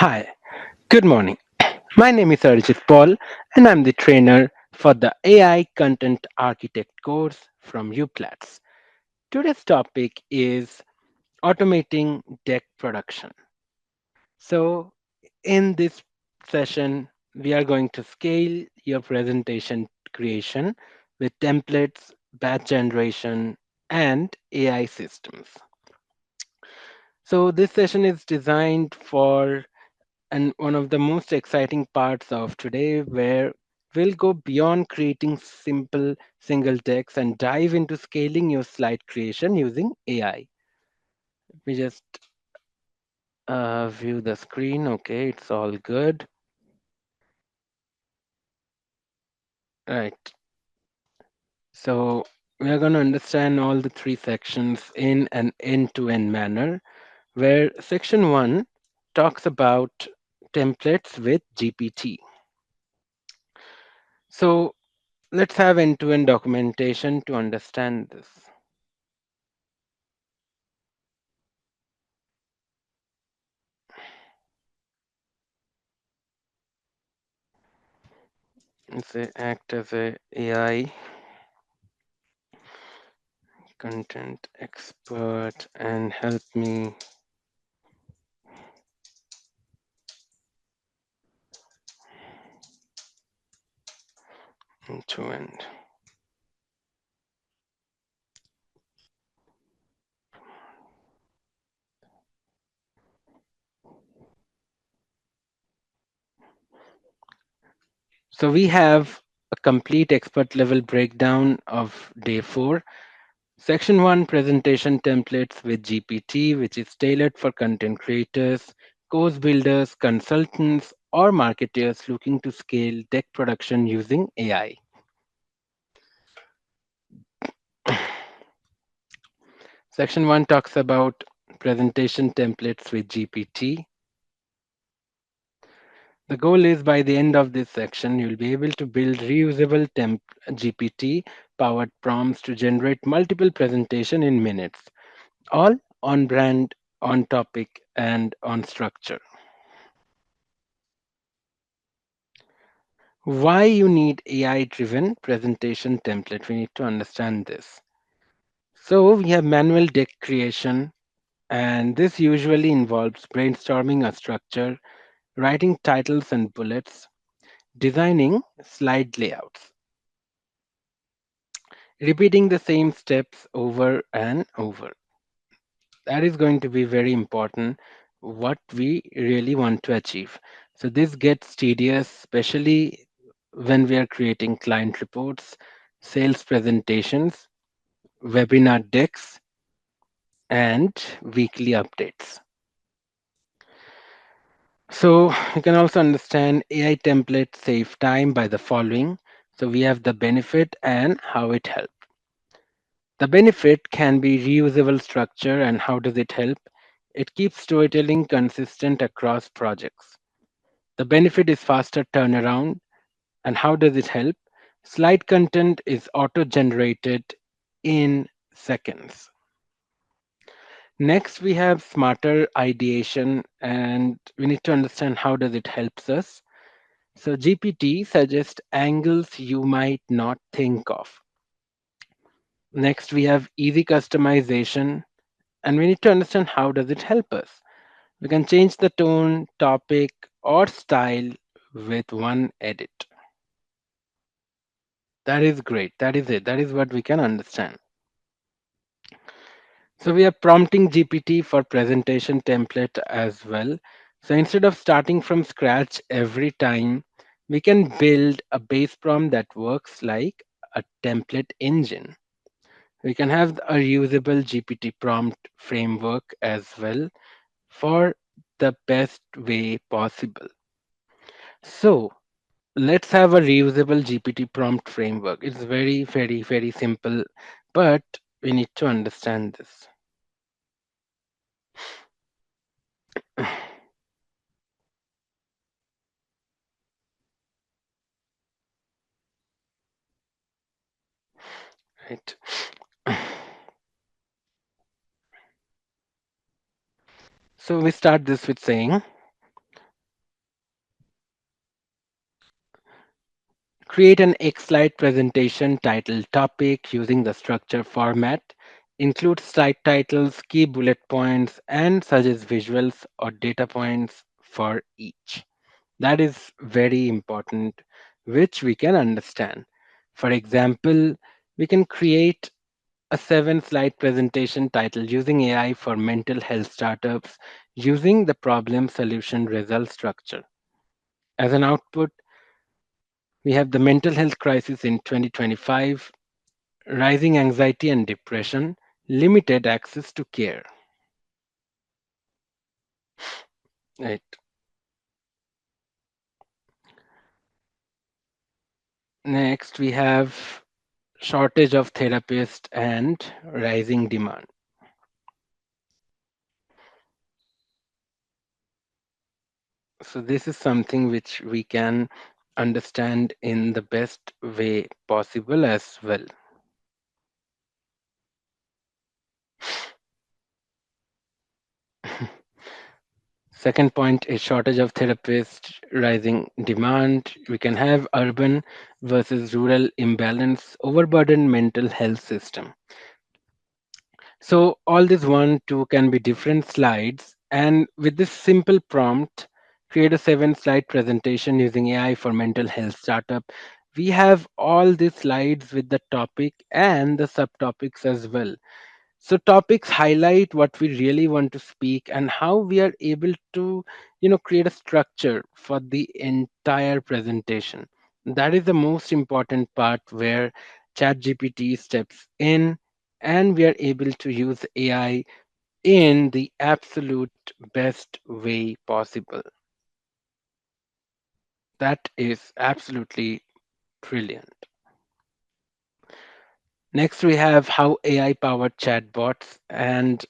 Hi, good morning. My name is Arjit Paul, and I'm the trainer for the AI Content Architect course from Uplatz. Today's topic is automating deck production. So, in this session, we are going to scale your presentation creation with templates, batch generation, and AI systems. So, this session is designed for and one of the most exciting parts of today, where we'll go beyond creating simple single text and dive into scaling your slide creation using AI. We just view the screen. Okay, it's all good. Right. So we are going to understand all the three sections in an end-to-end manner, where section one talks about templates with GPT. So let's have end-to-end documentation to understand this. Say act as a AI content expert and help me to end. So we have a complete expert level breakdown of day four. Section one, presentation templates with GPT, which is tailored for content creators, course builders, consultants, or marketers looking to scale deck production using AI. Section one talks about presentation templates with GPT. The goal is by the end of this section, you'll be able to build reusable GPT powered prompts to generate multiple presentation in minutes, all on brand, on topic, and on structure. Why you need AI driven presentation template? We need to understand this. So we have manual deck creation, and this usually involves brainstorming a structure, writing titles and bullets, designing slide layouts, repeating the same steps over and over. That is going to be very important, what we really want to achieve. So this gets tedious, especially when we are creating client reports, sales presentations, webinar decks, and weekly updates. So you can also understand AI templates save time by the following. So we have the benefit and how it helps. The benefit can be reusable structure, and how does it help? It keeps storytelling consistent across projects. The benefit is faster turnaround, and how does it help? Slide content is auto-generated in seconds. Next, we have smarter ideation, and we need to understand how does it helps us. So GPT suggests angles you might not think of. Next, we have easy customization, and we need to understand how does it help us. We can change the tone, topic, or style with one edit. That is great. That is it. That is what we can understand. So we are prompting GPT for presentation template as well. So instead of starting from scratch every time, we can build a base prompt that works like a template engine. We can have a reusable GPT prompt framework as well for the best way possible. So let's have a reusable GPT prompt framework. It's very, very, very simple, but we need to understand this. Right. So we start this with saying Create an X slide presentation title topic using the structure format. Include slide titles, key bullet points, and suggest visuals or data points for each. That is very important, which we can understand. For example, we can create a 7 slide presentation titled Using AI for Mental Health Startups using the problem solution result structure. As an output, we have the mental health crisis in 2025, rising anxiety and depression, limited access to care. Right. Next, we have shortage of therapists and rising demand. So this is something which we can understand in the best way possible as well. Second point is shortage of therapists, rising demand. We can have urban versus rural imbalance, overburdened mental health system. So all this one, two can be different slides. And with this simple prompt, create a 7 slide presentation using AI for mental health startup. We have all these slides with the topic and the subtopics as well. So topics highlight what we really want to speak and how we are able to, create a structure for the entire presentation. That is the most important part where ChatGPT steps in and we are able to use AI in the absolute best way possible. That is absolutely brilliant. Next, we have how AI powered chatbots and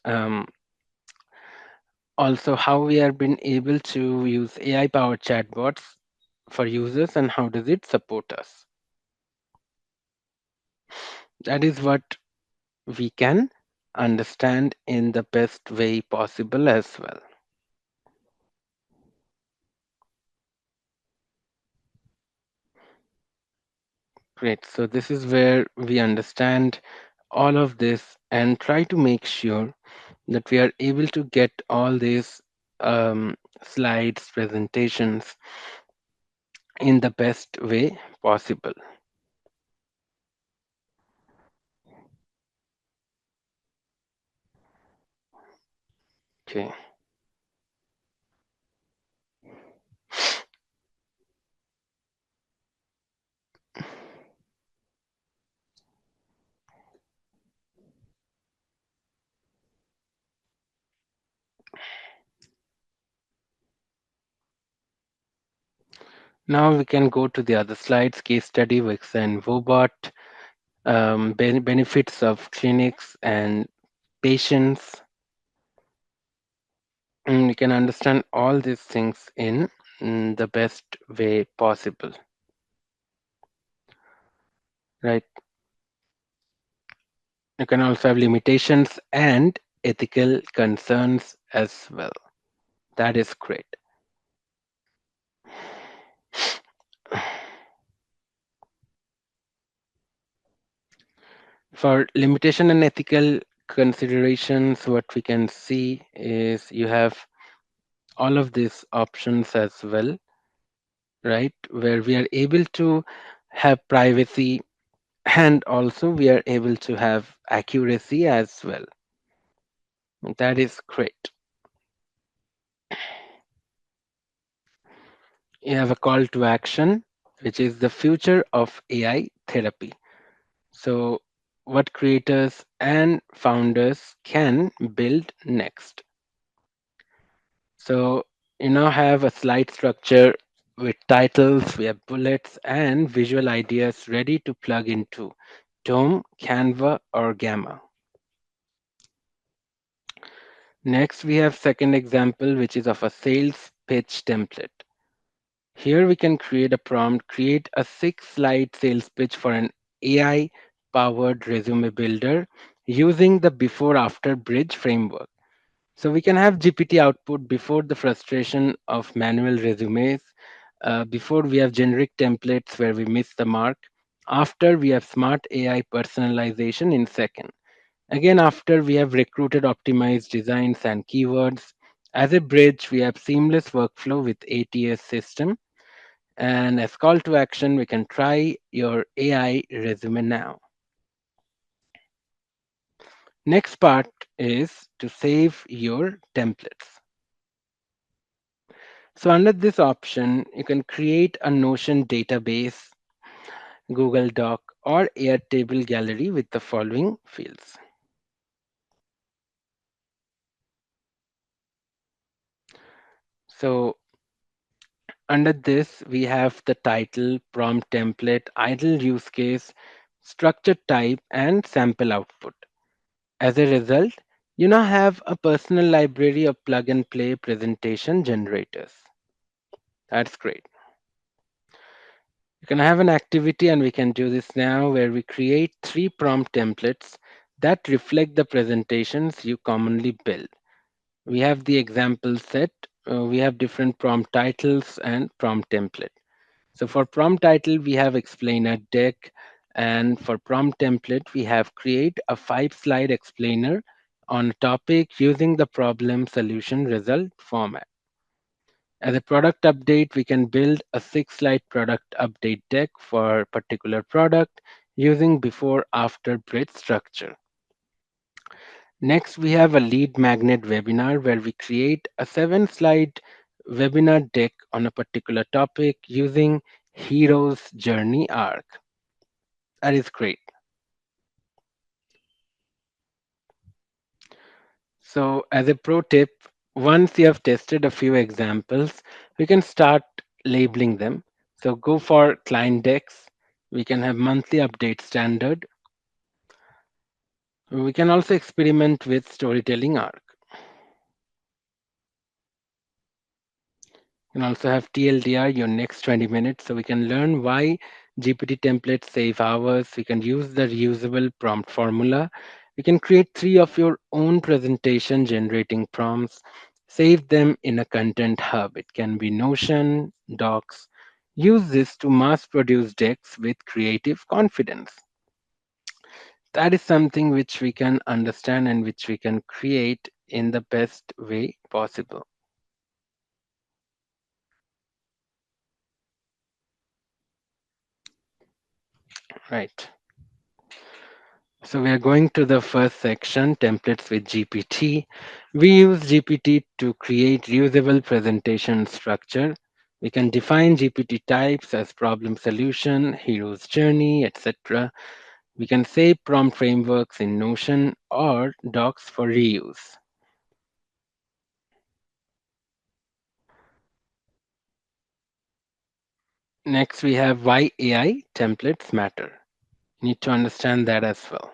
also how we have been able to use AI powered chatbots for users and how does it support us. That is what we can understand in the best way possible as well. Great. So this is where we understand all of this and try to make sure that we are able to get all these slides, presentations in the best way possible. Okay. Now we can go to the other slides, case study, Wix and Wobot, benefits of clinics and patients. And you can understand all these things in the best way possible, right? You can also have limitations and ethical concerns as well. That is great. For limitation and ethical considerations, what we can see is you have all of these options as well, right? Where we are able to have privacy and also we are able to have accuracy as well. That is great. You have a call to action, which is the future of AI therapy. So, what creators and founders can build next. So, you now have a slide structure with titles, we have bullets, and visual ideas ready to plug into Dome, Canva, or Gamma. Next, we have second example, which is of a sales pitch template. Here we can create a prompt, create a 6 slide sales pitch for an AI powered resume builder using the before after bridge framework. So we can have GPT output before the frustration of manual resumes. Before we have generic templates where we miss the mark. After we have smart AI personalization in second. Again, after we have recruited optimized designs and keywords. As a bridge, we have seamless workflow with ATS system. And as call to action, we can try your AI resume now. Next part is to save your templates. So under this option, you can create a Notion database, Google Doc, or Airtable gallery with the following fields. So under this, we have the title, prompt template, idle use case, structure type, and sample output. As a result, you now have a personal library of plug and play presentation generators. That's great. You can have an activity, and we can do this now, where we create 3 prompt templates that reflect the presentations you commonly build. We have the example set, we have different prompt titles and prompt template. So for prompt title, we have explainer deck, and for prompt template, we have create a 5 slide explainer on a topic using the problem solution result format. As a product update, we can build a 6 slide product update deck for particular product using before after bridge structure. Next, we have a lead magnet webinar where we create a 7 slide webinar deck on a particular topic using hero's journey arc. That is great. So, as a pro tip, once you have tested a few examples, we can start labeling them. So, go for client decks. We can have monthly update standard. We can also experiment with storytelling arc. You can also have TLDR, your next 20 minutes. So we can learn why GPT templates save hours. We can use the reusable prompt formula. We can create 3 of your own presentation generating prompts, save them in a content hub. It can be Notion, Docs. Use this to mass produce decks with creative confidence. That is something which we can understand and which we can create in the best way possible. Right. So we are going to the first section, templates with GPT. We use GPT to create reusable presentation structure. We can define GPT types as problem solution, hero's journey, etc. We can save prompt frameworks in Notion or Docs for reuse. Next, we have why AI templates matter. You need to understand that as well.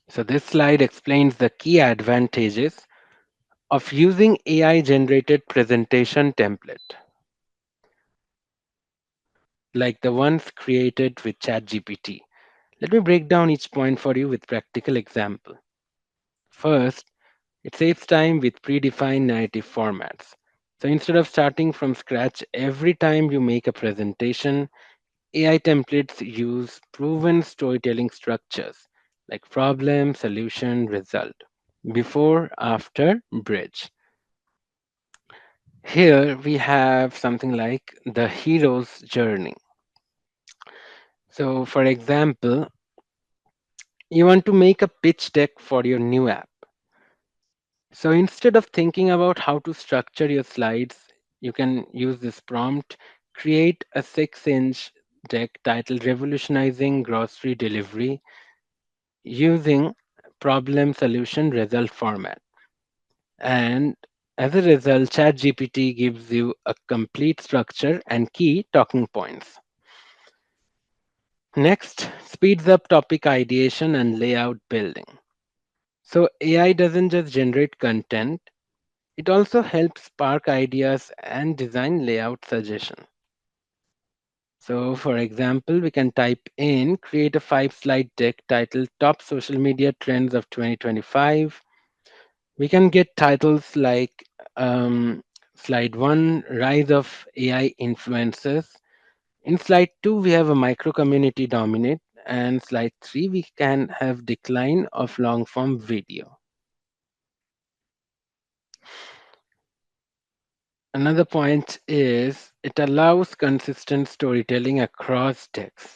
So this slide explains the key advantages of using AI generated presentation template, like the ones created with ChatGPT. Let me break down each point for you with practical example. First, it saves time with predefined narrative formats. So instead of starting from scratch every time you make a presentation, AI templates use proven storytelling structures like problem, solution, result, before, after, bridge. Here we have something like the hero's journey. So, for example, you want to make a pitch deck for your new app. So, instead of thinking about how to structure your slides, you can use this prompt, create a 6-inch deck titled Revolutionizing Grocery Delivery using problem solution result format. And as a result, ChatGPT gives you a complete structure and key talking points. Next, speeds up topic ideation and layout building. So AI doesn't just generate content, it also helps spark ideas and design layout suggestion. So for example, we can type in create a 5 slide deck titled Top Social Media Trends of 2025. We can get titles like slide 1 Rise of AI Influencers. In slide 2, we have a micro community dominate, and slide 3, we can have decline of long form video. Another point is it allows consistent storytelling across decks.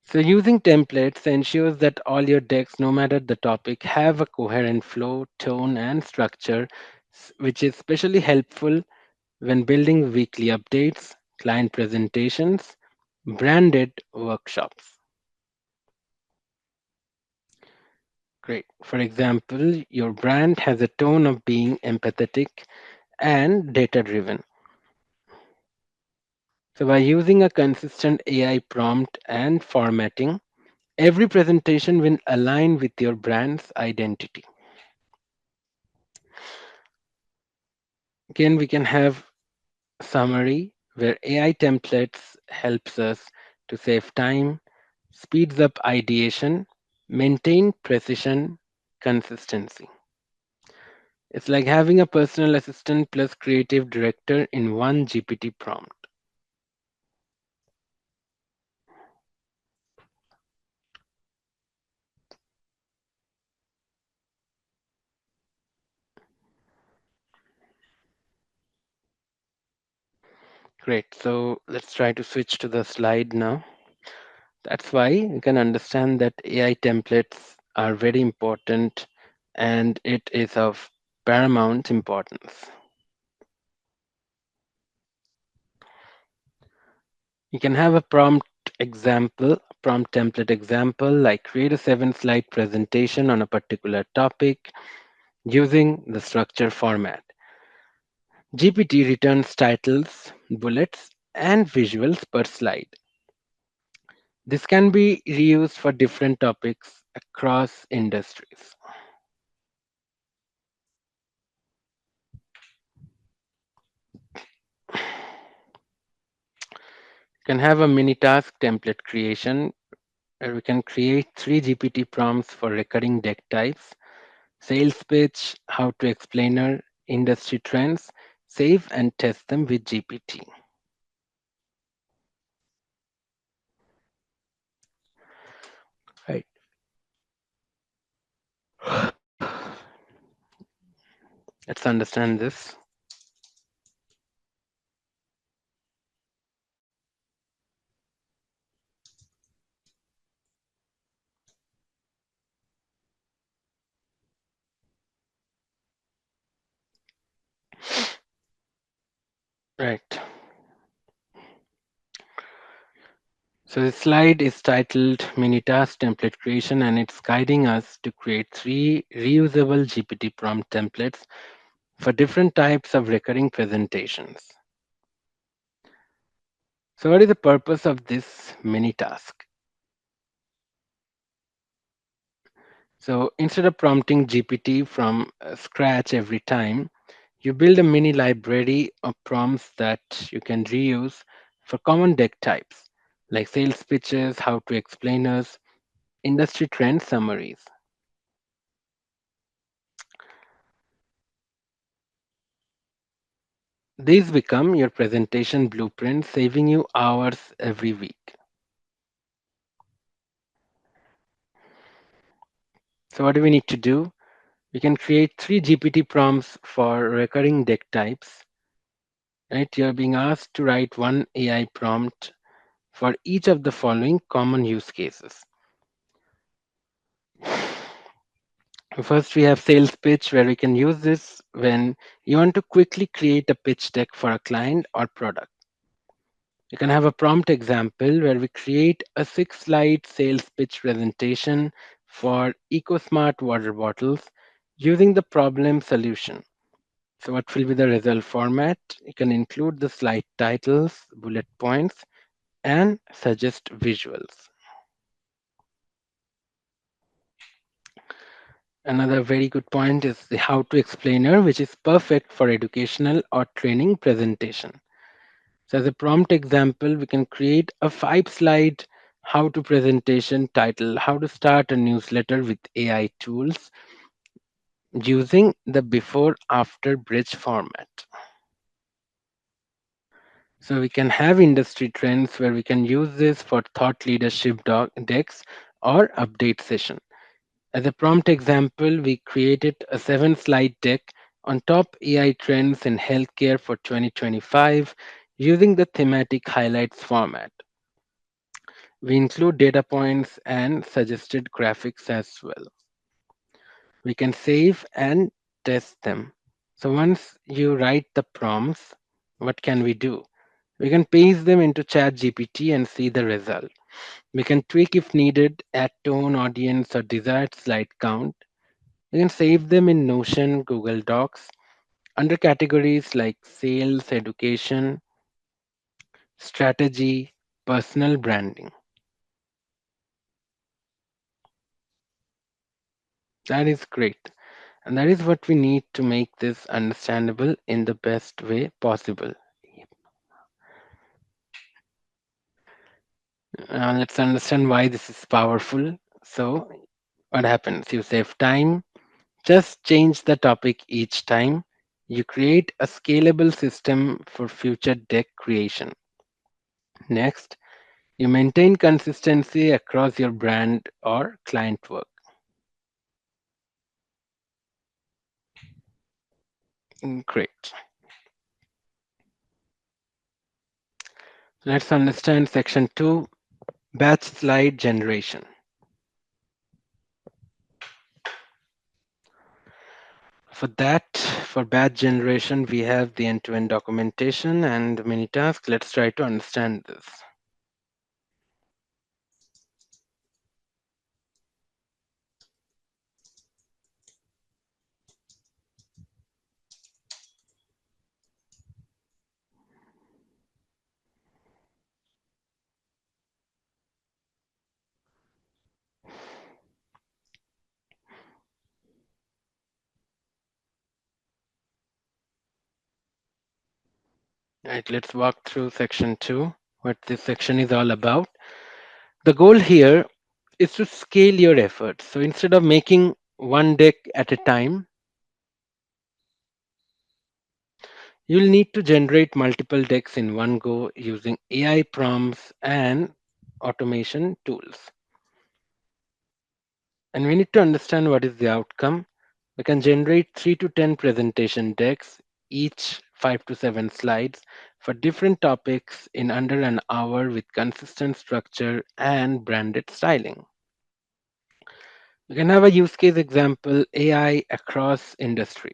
So using templates ensures that all your decks, no matter the topic, have a coherent flow, tone, and structure, which is especially helpful when building weekly updates, client presentations, branded workshops. Great. For example, your brand has a tone of being empathetic and data driven. So, by using a consistent AI prompt and formatting, every presentation will align with your brand's identity. Again, we can have summary where AI templates helps us to save time, speeds up ideation, maintain precision, consistency. It's like having a personal assistant plus creative director in one GPT prompt. Great. So let's try to switch to the slide now. That's why you can understand that AI templates are very important and it is of paramount importance. You can have a prompt template example, like create a 7 slide presentation on a particular topic using the structure format. GPT returns titles, bullets, and visuals per slide. This can be reused for different topics across industries. You can have a mini task template creation where we can create 3 GPT prompts for recurring deck types, sales pitch, how to explainer, industry trends, save and test them with GPT. Right. Let's understand this. Right. So the slide is titled Mini Task Template Creation and it's guiding us to create 3 reusable GPT prompt templates for different types of recurring presentations. So what is the purpose of this mini task? So instead of prompting GPT from scratch every time, you build a mini library of prompts that you can reuse for common deck types like sales pitches, how to explainers, industry trend summaries. These become your presentation blueprint, saving you hours every week. So what do we need to do? We can create 3 GPT prompts for recurring deck types. Right? You're being asked to write one AI prompt for each of the following common use cases. First, we have sales pitch, where we can use this when you want to quickly create a pitch deck for a client or product. You can have a prompt example where we create a 6 slide sales pitch presentation for EcoSmart water bottles using the problem solution. So, what will be the result format? You can include the slide titles, bullet points, and suggest visuals. Another very good point is the how to explainer, which is perfect for educational or training presentation. So, as a prompt example, we can create a 5 slide how to presentation title, how to start a newsletter with AI tools using the before after bridge format. So, we can have industry trends where we can use this for thought leadership decks or update session. As a prompt example, we created a 7 slide deck on top AI trends in healthcare for 2025 using the thematic highlights format. We include data points and suggested graphics as well. We can save and test them. So once you write the prompts, what can we do? We can paste them into ChatGPT and see the result. We can tweak if needed, add tone, audience, or desired slide count. We can save them in Notion, Google Docs, under categories like sales, education, strategy, personal branding. That is great. And that is what we need to make this understandable in the best way possible. Let's understand why this is powerful. So, what happens? You save time, just change the topic each time. You create a scalable system for future deck creation. Next, you maintain consistency across your brand or client work. Great. Let's understand section 2, batch slide generation. For that, for batch generation, we have the end-to-end documentation and many tasks. Let's try to understand this. Right, let's walk through section 2, what this section is all about. The goal here is to scale your efforts. So instead of making one deck at a time, you'll need to generate multiple decks in one go using AI prompts and automation tools. And we need to understand what is the outcome. We can generate 3 to 10 presentation decks, each 5 to 7 slides for different topics in under an hour with consistent structure and branded styling. You can have a use case example AI across industry.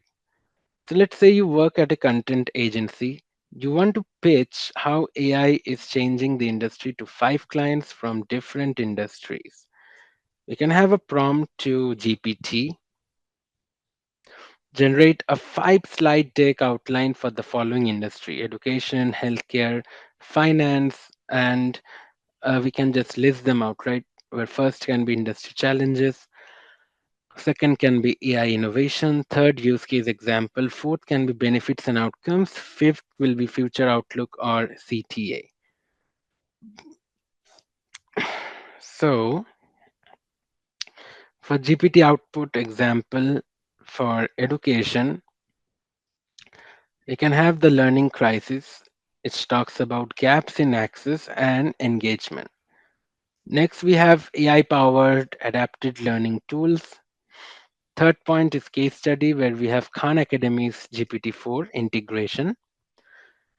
So let's say you work at a content agency. You want to pitch how AI is changing the industry to 5 clients from different industries. We can have a prompt to GPT, generate a 5 slide deck outline for the following industry: education, healthcare, finance, and we can just list them out, right? Where first can be industry challenges, second can be AI innovation, third use case example, fourth can be benefits and outcomes, fifth will be future outlook or CTA. So, for GPT output example for education, we can have the learning crisis. It talks about gaps in access and engagement. Next, we have AI powered adapted learning tools. Third point is case study where we have Khan Academy's GPT-4 integration.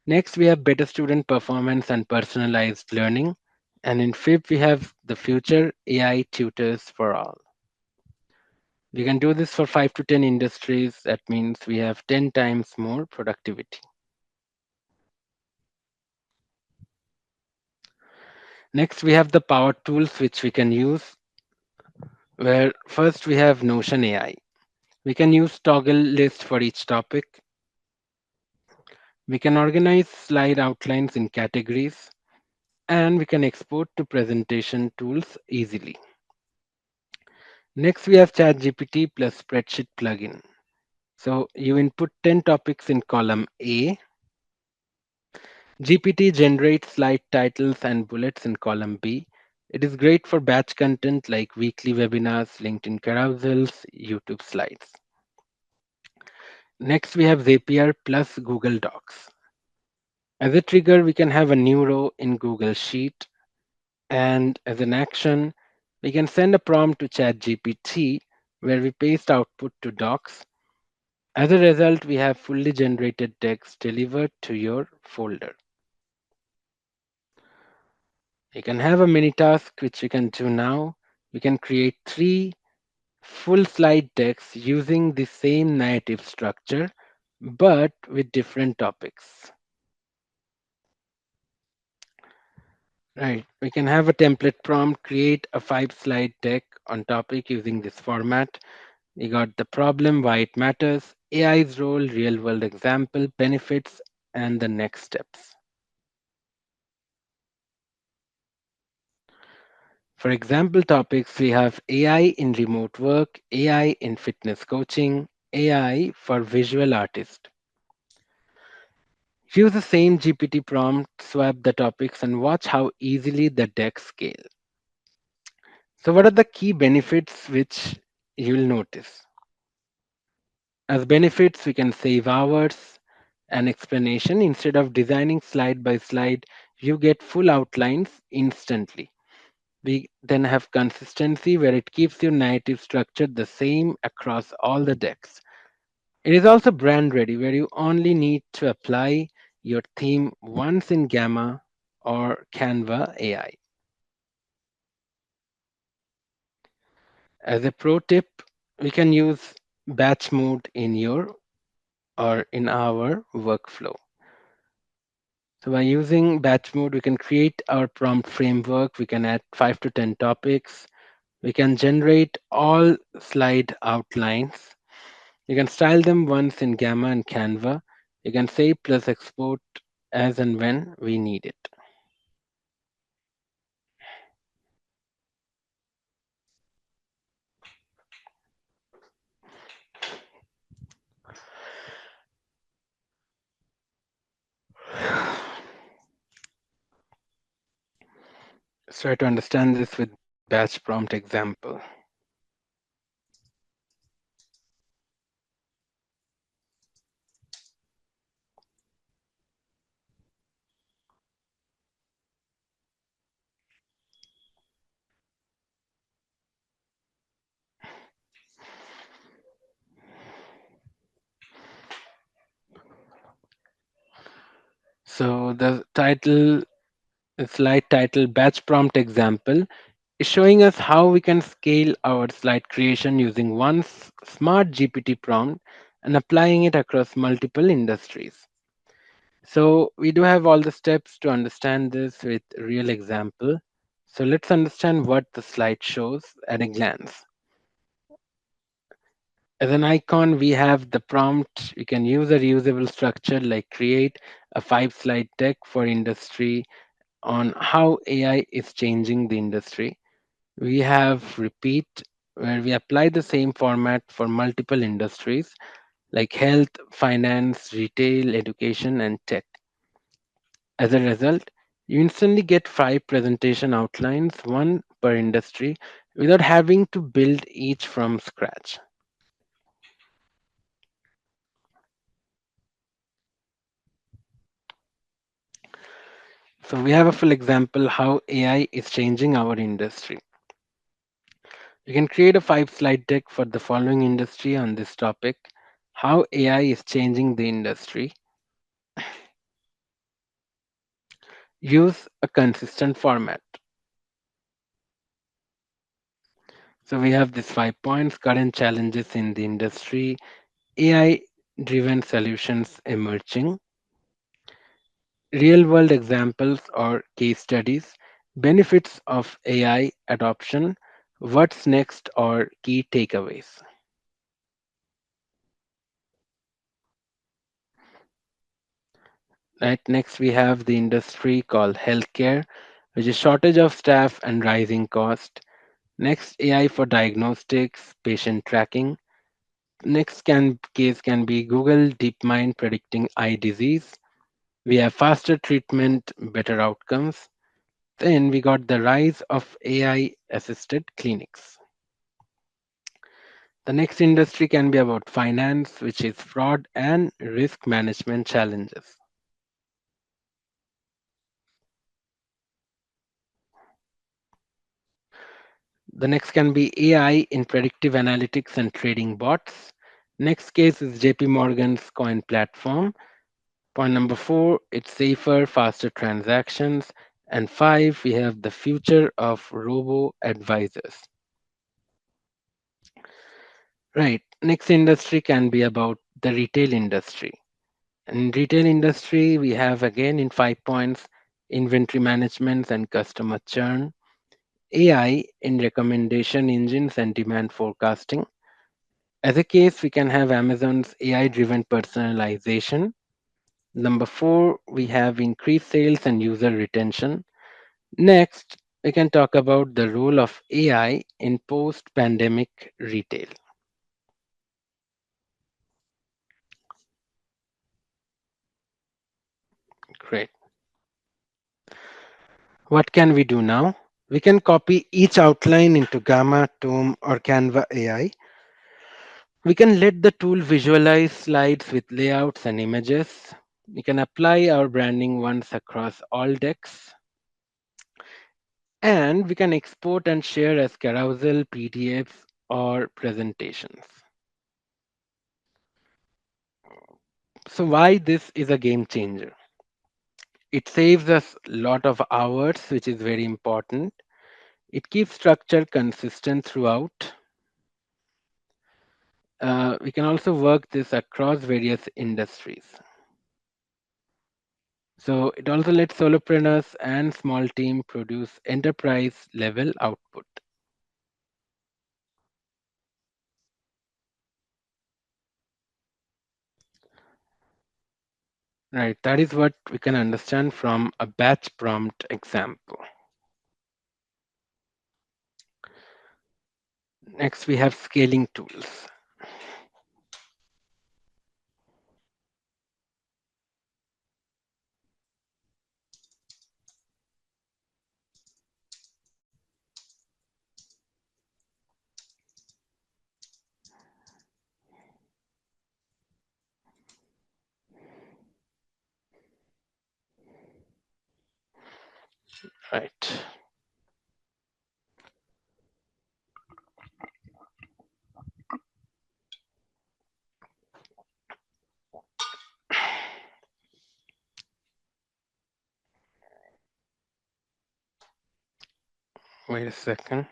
Next, we have better student performance and personalized learning. And in fifth, we have the future AI tutors for all. We can do this for 5 to 10 industries. That means we have 10 times more productivity. Next, we have the power tools which we can use, where first we have Notion AI. We can use toggle list for each topic. We can organize slide outlines in categories. and we can export to presentation tools easily. Next, we have ChatGPT plus spreadsheet plugin. So you input 10 topics in column A. GPT generates slide titles and bullets in column B. It is great for batch content like weekly webinars, LinkedIn carousels, YouTube slides. Next, we have Zapier plus Google Docs. As a trigger, we can have a new row in Google Sheet, and as an action, we can send a prompt to ChatGPT where we paste output to Docs. As a result, we have fully generated text delivered to your folder. You can have a mini task, which we can do now. We can create 3 full slide decks using the same narrative structure, but with different topics. Right. We can have a template prompt, create a 5 slide deck on topic using this format. We got the problem, why it matters, AI's role, real world example, benefits, and the next steps. For example topics, we have AI in remote work, AI in fitness coaching, AI for visual artists. Use the same GPT prompt, swap the topics, and watch how easily the decks scale. So, what are the key benefits which you'll notice? As benefits, we can save hours and explanation. Instead of designing slide by slide, you get full outlines instantly. We then have consistency where it keeps your narrative structure the same across all the decks. It is also brand ready where you only need to apply your theme once in Gamma or Canva AI. As a pro tip, we can use batch mode in your or in our workflow. So by using batch mode, we can create our prompt framework. We can add 5 to 10 topics. We can generate all slide outlines. You can style them once in Gamma and Canva. You can save plus export as and when we need it. Let's try to understand this with batch prompt example. So the title, the slide title, batch prompt example, is showing us how we can scale our slide creation using one smart GPT prompt and applying it across multiple industries. So we do have all the steps to understand this with real example. So let's understand what the slide shows at a glance. As an icon, we have the prompt. You can use a reusable structure like create a 5 slide deck for industry on how AI is changing the industry. We have repeat, where we apply the same format for multiple industries like health, finance, retail, education, and tech. As a result, you instantly get 5 presentation outlines, one per industry, without having to build each from scratch. So we have a full example how AI is changing our industry. You can create a 5 slide deck for the following industry on this topic, how AI is changing the industry. Use a consistent format. So we have these 5 points, current challenges in the industry, AI driven solutions emerging, real world examples or case studies, benefits of AI adoption, what's next or key takeaways. Right, next we have the industry called healthcare. which is shortage of staff and rising cost. Next, AI for diagnostics, patient tracking. Next case can be Google DeepMind predicting eye disease. We have faster treatment, better outcomes. Then we got the rise of AI assisted clinics. The next industry can be about finance, which is fraud and risk management challenges. The next can be AI in predictive analytics and trading bots. Next case is JP Morgan's coin platform. Point number four, it's safer, faster transactions. And five, we have the future of robo advisors. Right. Next industry can be about the retail industry. In retail industry, we have again in 5 points inventory management and customer churn, AI in recommendation engines and demand forecasting. As a case, we can have Amazon's AI driven personalization. Number four, we have increased sales and user retention. Next, we can talk about the role of AI in post pandemic retail. Great. What can we do now? We can copy each outline into Gamma, Tome, or Canva AI. We can let the tool visualize slides with layouts and images. We can apply our branding once across all decks. And we can export and share as carousel, PDFs, or presentations. So, why this is a game changer? It saves us a lot of hours, which is very important. It keeps structure consistent throughout. We can also work this across various industries. So it also lets solopreneurs and small team produce enterprise level output. Right, that is what we can understand from a batch prompt example. Next, we have scaling tools. Right. Wait a second.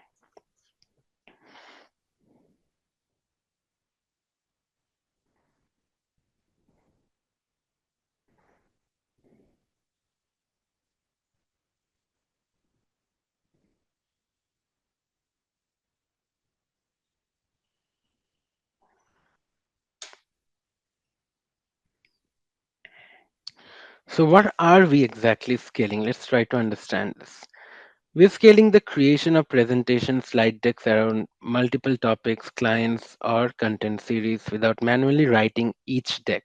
So, what are we exactly scaling? Let's try to understand this. We're scaling the creation of presentation slide decks around multiple topics, clients, or content series without manually writing each deck.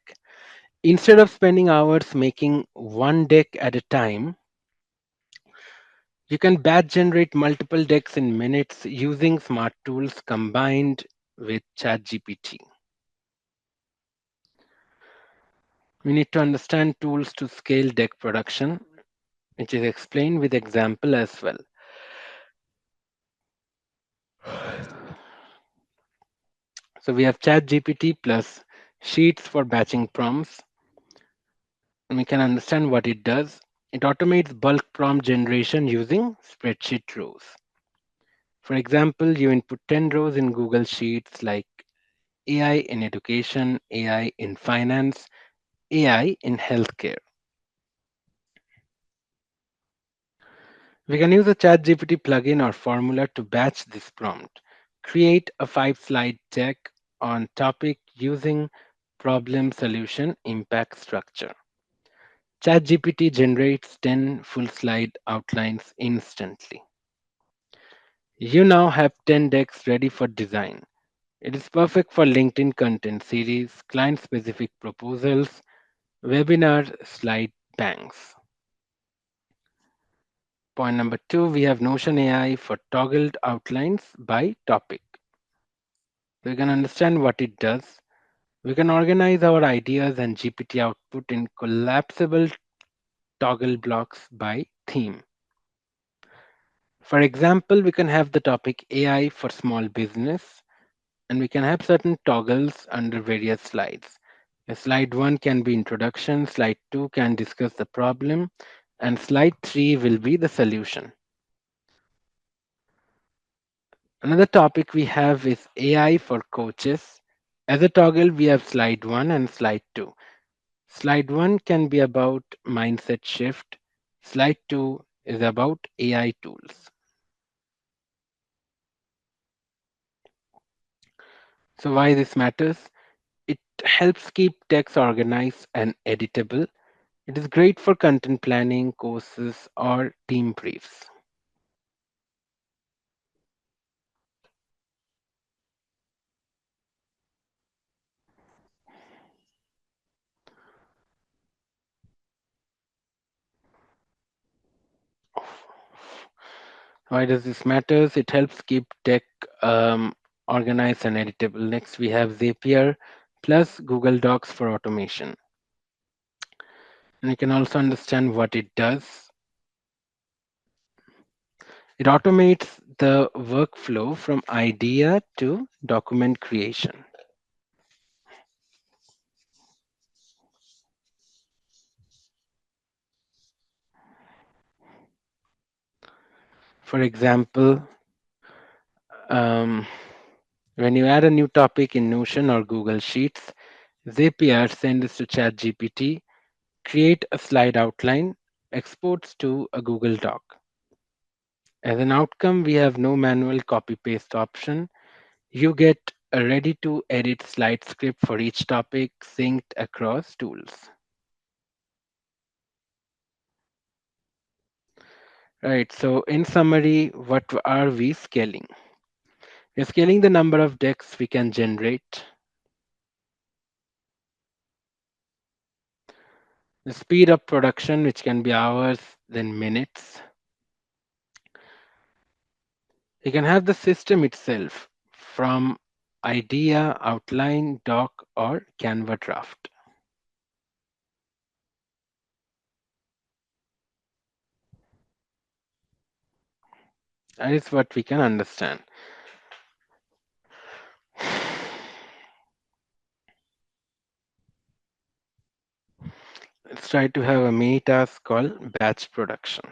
Instead of spending hours making one deck at a time, you can batch generate multiple decks in minutes using smart tools combined with ChatGPT. We need to understand tools to scale deck production, which is explained with example as well. So we have ChatGPT plus Sheets for batching prompts, and we can understand what it does. It automates bulk prompt generation using spreadsheet rows. For example, you input 10 rows in Google Sheets like AI in education, AI in finance, AI in healthcare. We can use a ChatGPT plugin or formula to batch this prompt. Create a 5 slide deck on topic using problem solution impact structure. ChatGPT generates 10 full slide outlines instantly. You now have 10 decks ready for design. It is perfect for LinkedIn content series, client specific proposals, webinar slide banks. Point number two, we have Notion AI for toggled outlines by topic. We can understand what it does. We can organize our ideas and GPT output in collapsible toggle blocks by theme. For example, we can have the topic AI for small business, and we can have certain toggles under various slides. Slide 1 can be introduction, slide 2 can discuss the problem, and slide 3 will be the solution. Another topic we have is AI for coaches. As a toggle, we have slide 1 and slide 2. Slide 1 can be about mindset shift, slide 2 is about AI tools. So, why this matters? It helps keep text organized and editable. It is great for content planning, courses, or team briefs. Why does this matters? It helps keep tech organized and editable. Next, we have Zapier plus Google Docs for automation. And you can also understand what it does. It automates the workflow from idea to document creation. For example, um, when you add a new topic in Notion or Google Sheets, Zapier sends this to ChatGPT, create a slide outline, exports to a Google Doc. As an outcome, we have no manual copy paste option. You get a ready to edit slide script for each topic synced across tools. Right, so in summary, what are we scaling? We're scaling the number of decks we can generate, the speed of production, which can be hours, then minutes. You can have the system itself from idea, outline, doc, or Canva draft. That is what we can understand. Let's try to have a mini task called batch production.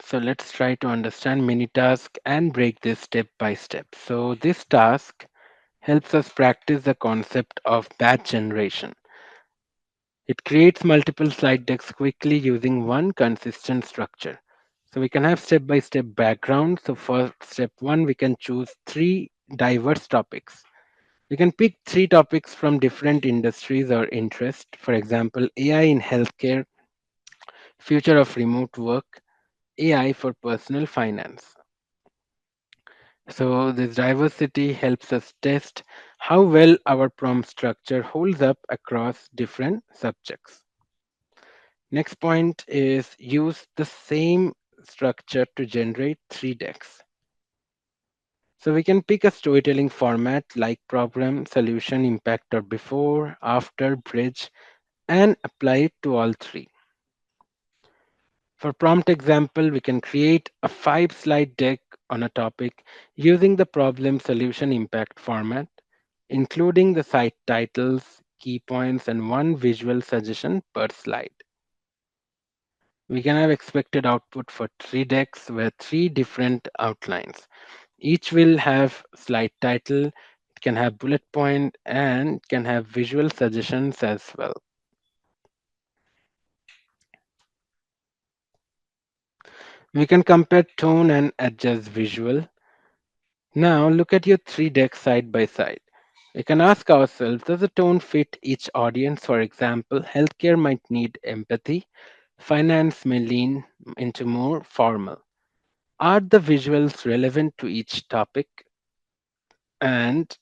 So let's try to understand mini task and break this step by step. So this task helps us practice the concept of batch generation. It creates multiple slide decks quickly using one consistent structure. So we can have step by step background. So for step one, we can choose three diverse topics. We can pick three topics from different industries or interest. For example, AI in healthcare, future of remote work, AI for personal finance. So this diversity helps us test how well our prompt structure holds up across different subjects. Next point is use the same structure to generate three decks. So we can pick a storytelling format like problem, solution, impact or before, after, bridge, and apply it to all three. For prompt example, we can create a 5 slide deck on a topic using the problem, solution, impact format, including the site titles, key points, and one visual suggestion per slide. We can have expected output for three decks where three different outlines. Each will have slide title, it can have bullet point, and it can have visual suggestions as well. We can compare tone and adjust visual. Now look at your three decks side by side. We can ask ourselves, does the tone fit each audience? For example, healthcare might need empathy, finance may lean into more formal. Are the visuals relevant to each topic? And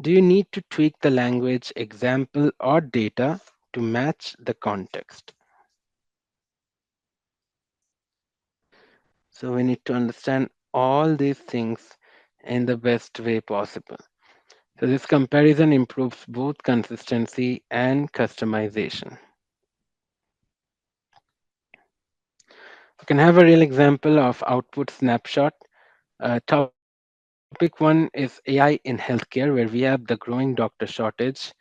do you need to tweak the language, example, or data to match the context? So we need to understand all these things in the best way possible. So this comparison improves both consistency and customization. You can have a real example of output snapshot. Topic one is AI in healthcare, where we have the growing doctor shortage.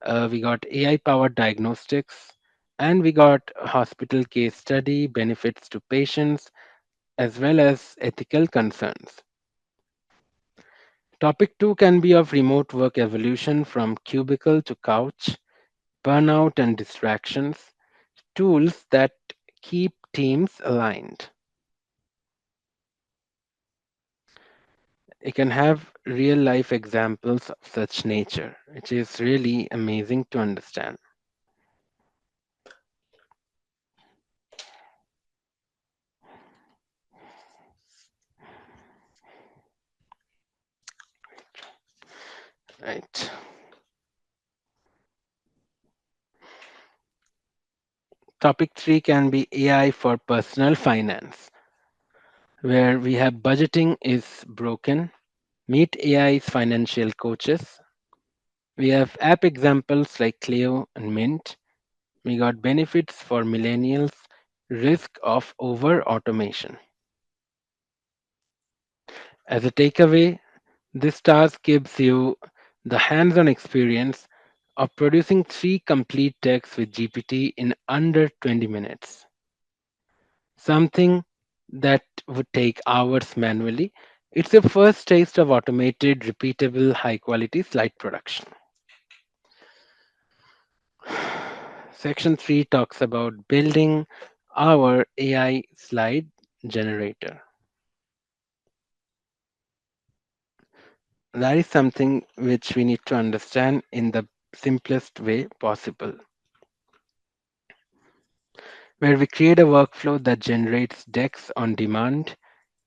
We got AI powered diagnostics, and we got hospital case study, benefits to patients, as well as ethical concerns. Topic two can be of remote work evolution from cubicle to couch, burnout and distractions, tools that keep teams aligned. You can have real life examples of such nature, which is really amazing to understand. Right. Topic three can be AI for personal finance, where we have budgeting is broken. Meet AI's financial coaches. We have app examples like Clio and Mint. We got benefits for millennials, risk of over automation. As a takeaway, this task gives you the hands on experience of producing three complete texts with GPT in under 20 minutes, something that would take hours manually. It's a first taste of automated, repeatable, high quality slide production. Section 3 talks about building our AI slide generator. That is something which we need to understand in the simplest way possible, where we create a workflow that generates decks on demand.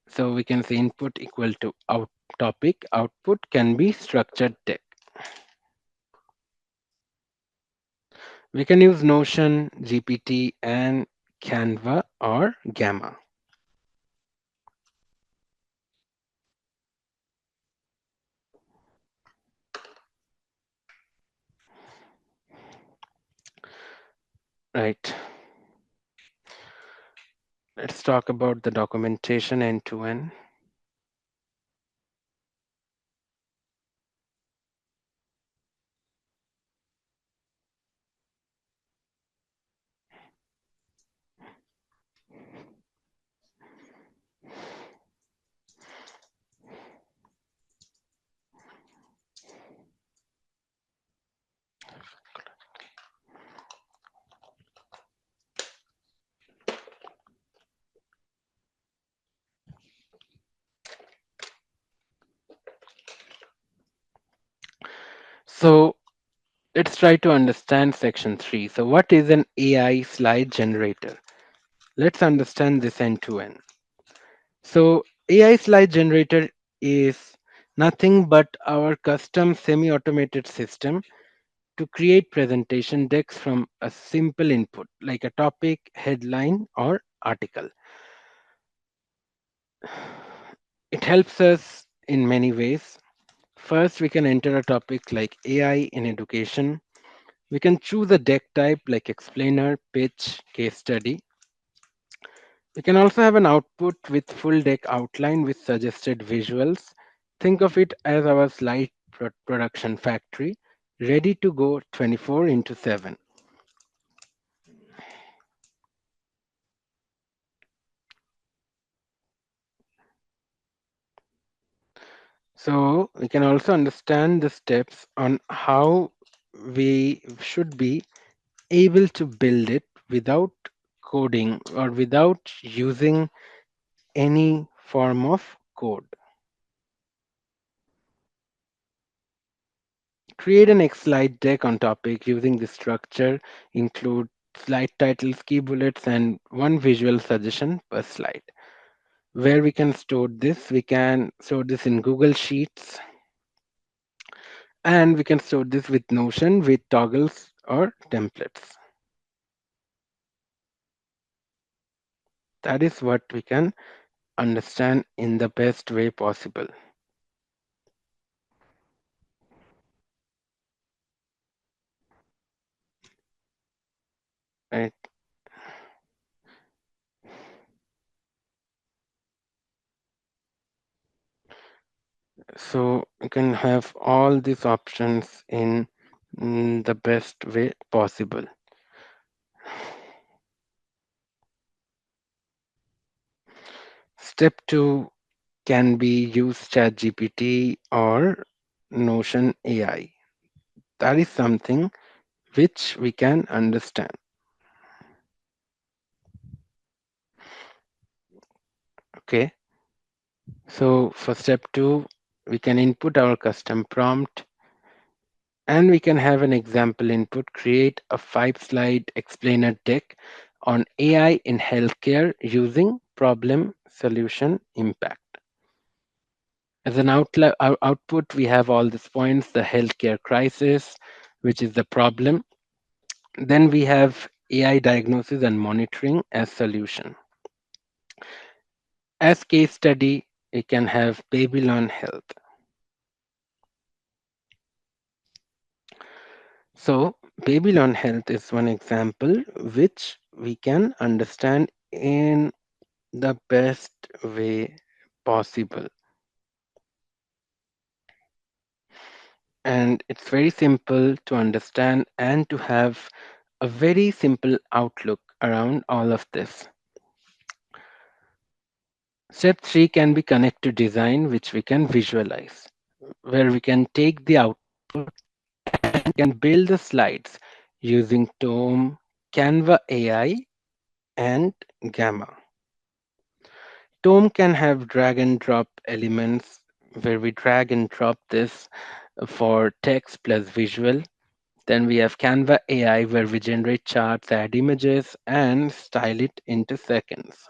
So we can say input equal to out topic, output can be structured text. We can use Notion, GPT, and Canva or Gamma. Right. Let's talk about the documentation end to end. So let's try to understand section 3. So what is an AI slide generator? Let's understand this end to end. So AI slide generator is nothing but our custom semi-automated system to create presentation decks from a simple input like a topic, headline, or article. It helps us in many ways. First, we can enter a topic like AI in education. We can choose a deck type like explainer, pitch, case study. We can also have an output with full deck outline with suggested visuals. Think of it as our slide production factory, ready to go 24 into 7. So we can also understand the steps on how we should be able to build it without coding or without using any form of code. Create an X slide deck on topic using this structure. Include slide titles, key bullets, and one visual suggestion per slide. Where we can store this, we can store this in Google Sheets, and we can store this with Notion with toggles or templates. That is what we can understand in the best way possible. Right? So you can have all these options in the best way possible. Step 2 can be use ChatGPT or Notion AI. That is something which we can understand. Okay. So for step 2, we can input our custom prompt and we can have an example input, create a 5-slide explainer deck on AI in healthcare using problem solution impact. As an output, we have all these points, the healthcare crisis, which is the problem. Then we have AI diagnosis and monitoring as solution. As case study, we can have Babylon Health. So Babylon Health is one example which we can understand in the best way possible. And it's very simple to understand and to have a very simple outlook around all of this. Step 3 can be connect to design, which we can visualize, where we can take the output and can build the slides using Tome, Canva AI, and Gamma. Tome can have drag and drop elements where we drag and drop this for text plus visual. Then we have Canva AI where we generate charts, add images, and style it into seconds.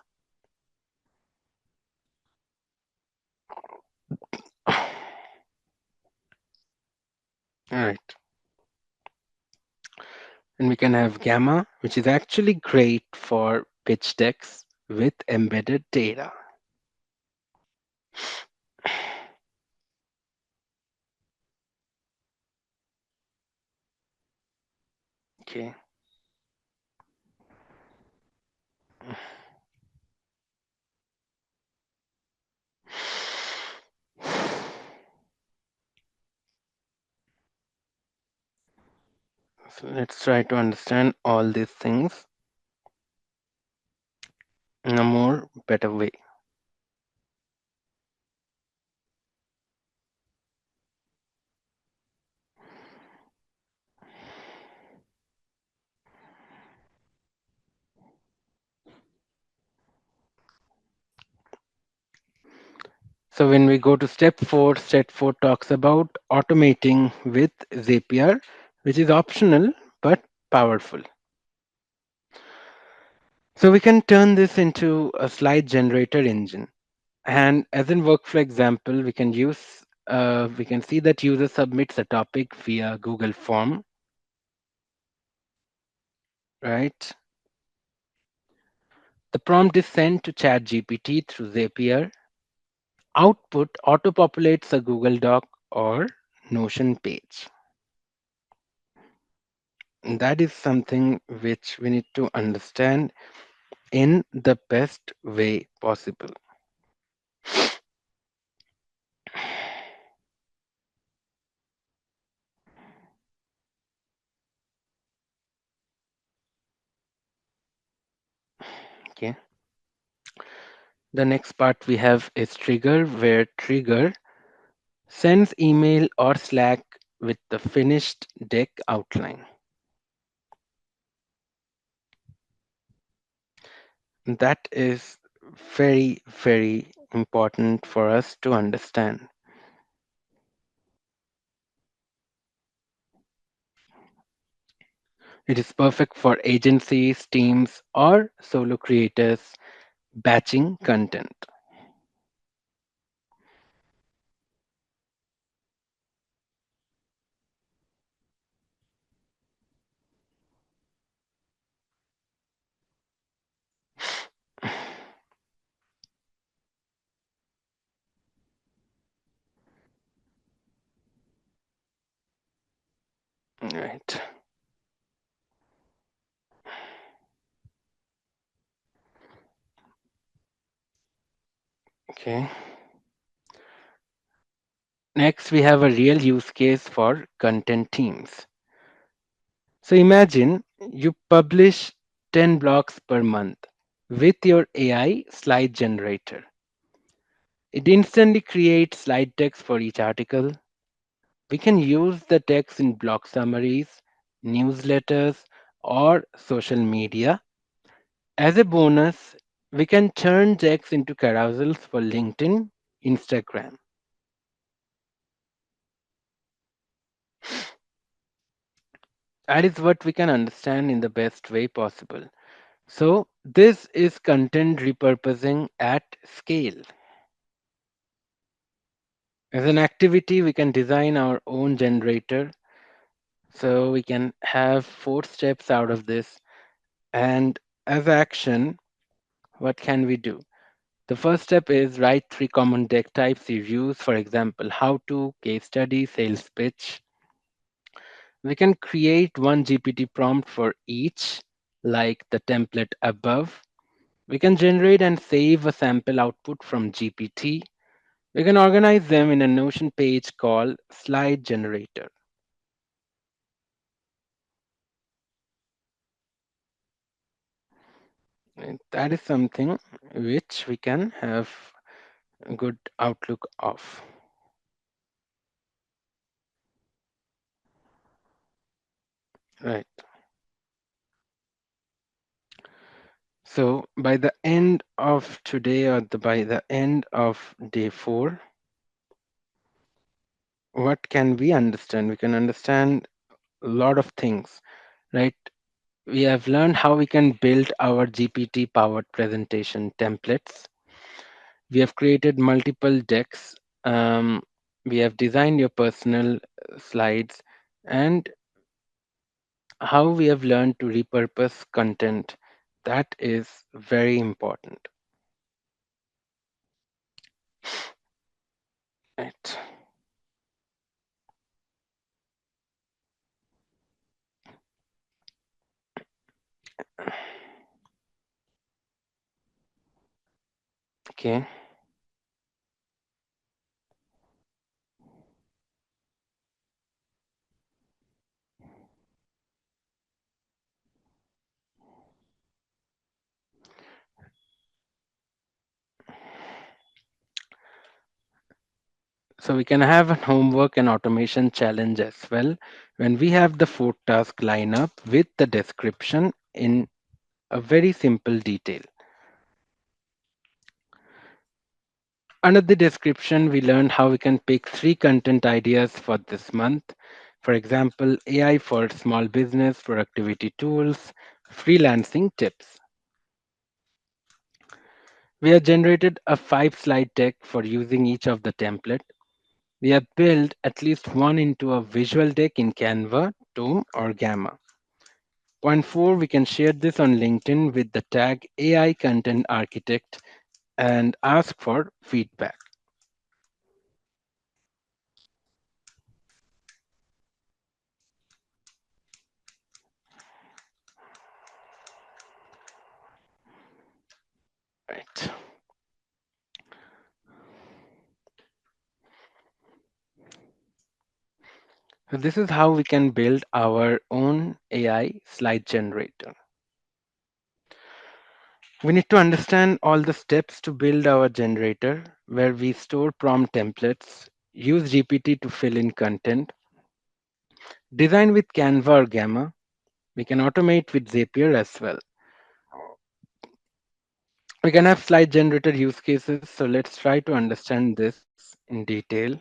All right. And we can have Gamma, which is actually great for pitch decks with embedded data. Okay. So let's try to understand all these things in a more better way. So when we go to step 4 talks about automating with Zapier, which is optional but powerful. So we can turn this into a slide generator engine. And as in workflow example, we can see that user submits a topic via Google form, right? The prompt is sent to ChatGPT through Zapier. Output auto-populates a Google Doc or Notion page. And that is something which we need to understand in the best way possible. Okay. The next part we have is trigger, where trigger sends email or Slack with the finished deck outline. That is very, very important for us to understand. It is perfect for agencies, teams, or solo creators batching content. Right. Okay. Next, we have a real use case for content teams. So imagine you publish 10 blogs per month with your AI slide generator. It instantly creates slide text for each article. We can use the text in blog summaries, newsletters, or social media. As a bonus, we can turn text into carousels for LinkedIn, Instagram. That is what we can understand in the best way possible. So, this is content repurposing at scale. As an activity, we can design our own generator. So, we can have 4 steps out of this. And as action, what can we do? The first step is write 3 common deck types you use, for example, how to, case study, sales pitch. We can create one GPT prompt for each, like the template above. We can generate and save a sample output from GPT. We can organize them in a Notion page called Slide Generator. And that is something which we can have a good outlook of. Right. So by the end of today or by the end of day 4, what can we understand? We can understand a lot of things, right? We have learned how we can build our GPT powered presentation templates. We have created multiple decks. Um, we have designed your personal slides and how we have learned to repurpose content. That is very important. Right. Okay. So we can have a homework and automation challenge as well when we have the 4 task lineup with the description in a very simple detail. Under the description, we learned how we can pick 3 content ideas for this month. For example, AI for small business, productivity tools, freelancing tips. We have generated a 5 slide deck for using each of the template. We have built at least one into a visual deck in Canva, Tome, or Gamma. Point 4, we can share this on LinkedIn with the tag AI Content Architect and ask for feedback. Right. So this is how we can build our own AI slide generator. We need to understand all the steps to build our generator where we store prompt templates. use GPT to fill in content, design with Canva or Gamma. We can automate with Zapier as well. We can have slide generator use cases. So let's try to understand this in detail.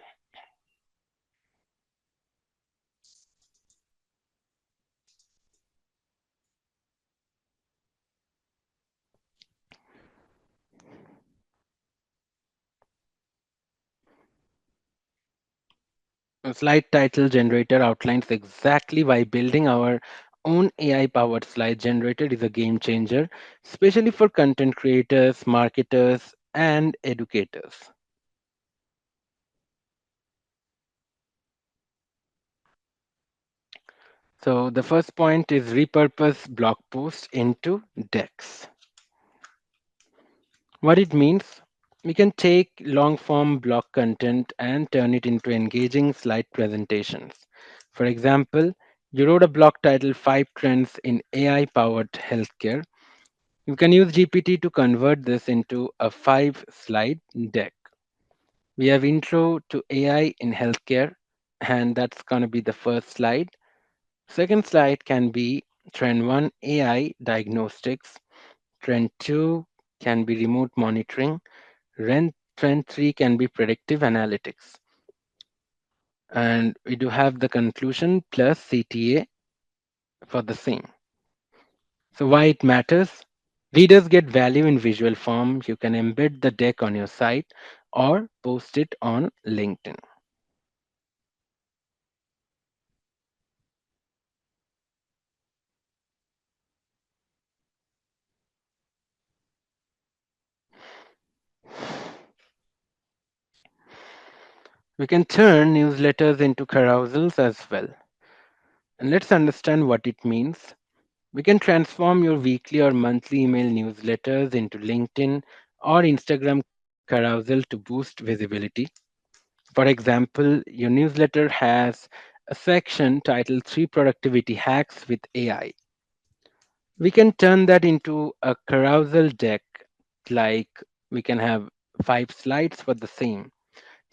A slide title generator outlines exactly why building our own AI powered slide generator is a game changer, especially for content creators, marketers, and educators. So, the first point is repurpose blog posts into decks. What it means, we can take long form blog content and turn it into engaging slide presentations. For example, you wrote a blog titled 5 Trends in AI Powered Healthcare. You can use GPT to convert this into a 5-slide deck. We have intro to AI in healthcare, and that's going to be the first slide. Second slide can be trend 1 AI diagnostics, trend 2 can be remote monitoring, trend 3 can be predictive analytics. And we do have the conclusion plus CTA for the same. So, why it matters? Readers get value in visual form. You can embed the deck on your site or post it on LinkedIn. We can turn newsletters into carousels as well. And let's understand what it means. We can transform your weekly or monthly email newsletters into LinkedIn or Instagram carousel to boost visibility. For example, your newsletter has a section titled 3 Productivity Hacks with AI. We can turn that into a carousel deck, like we can have 5 slides for the same.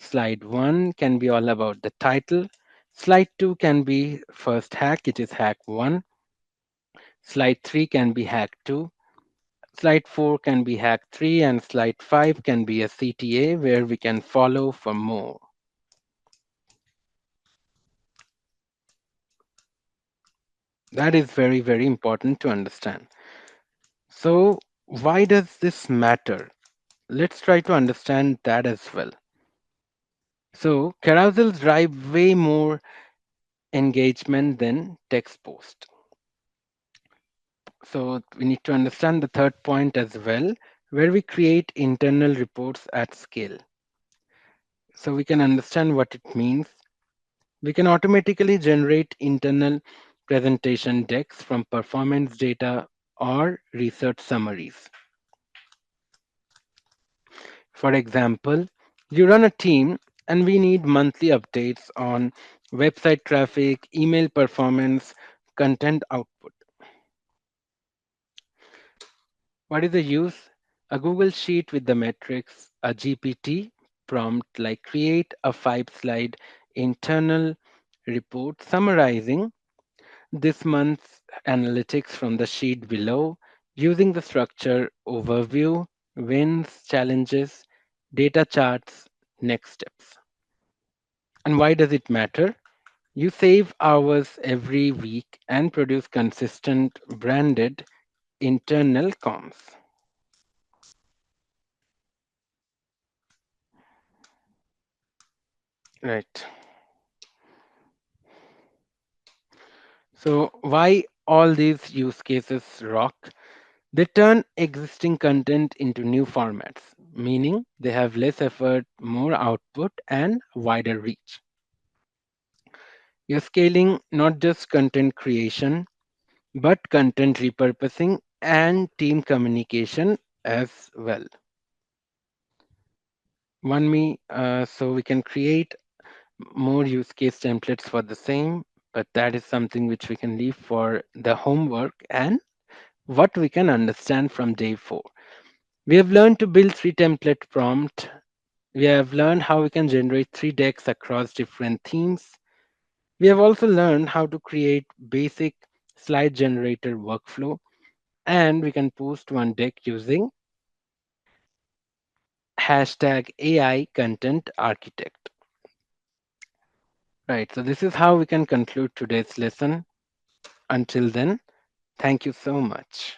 Slide 1 can be all about the title. Slide 2 can be first hack, it is hack 1. Slide 3 can be hack 2. Slide 4 can be hack 3, and slide 5 can be a CTA where we can follow for more. That is very, very important to understand. So, why does this matter? Let's try to understand that as well. So, carousels drive way more engagement than text post. So, we need to understand the third point as well, where we create internal reports at scale. So, we can understand what it means. We can automatically generate internal presentation decks from performance data or research summaries. For example, you run a team and we need monthly updates on website traffic, email performance, content output. What is the use? A Google Sheet with the metrics, a GPT prompt like create a 5-slide internal report summarizing this month's analytics from the sheet below using the structure overview, wins, challenges, data charts, next steps. And why does it matter? You save hours every week and produce consistent branded internal comms. Right. So, why all these use cases rock? They turn existing content into new formats, meaning they have less effort, more output, and wider reach. You're scaling not just content creation, but content repurposing and team communication as well. So we can create more use case templates for the same, but that is something which we can leave for the homework and what we can understand from day 4. We have learned to build 3 template prompt. We have learned how we can generate three decks across different themes. We have also learned how to create basic slide generator workflow, and we can post one deck using hashtag AI content architect. Right, so this is how we can conclude today's lesson. Until then, thank you so much.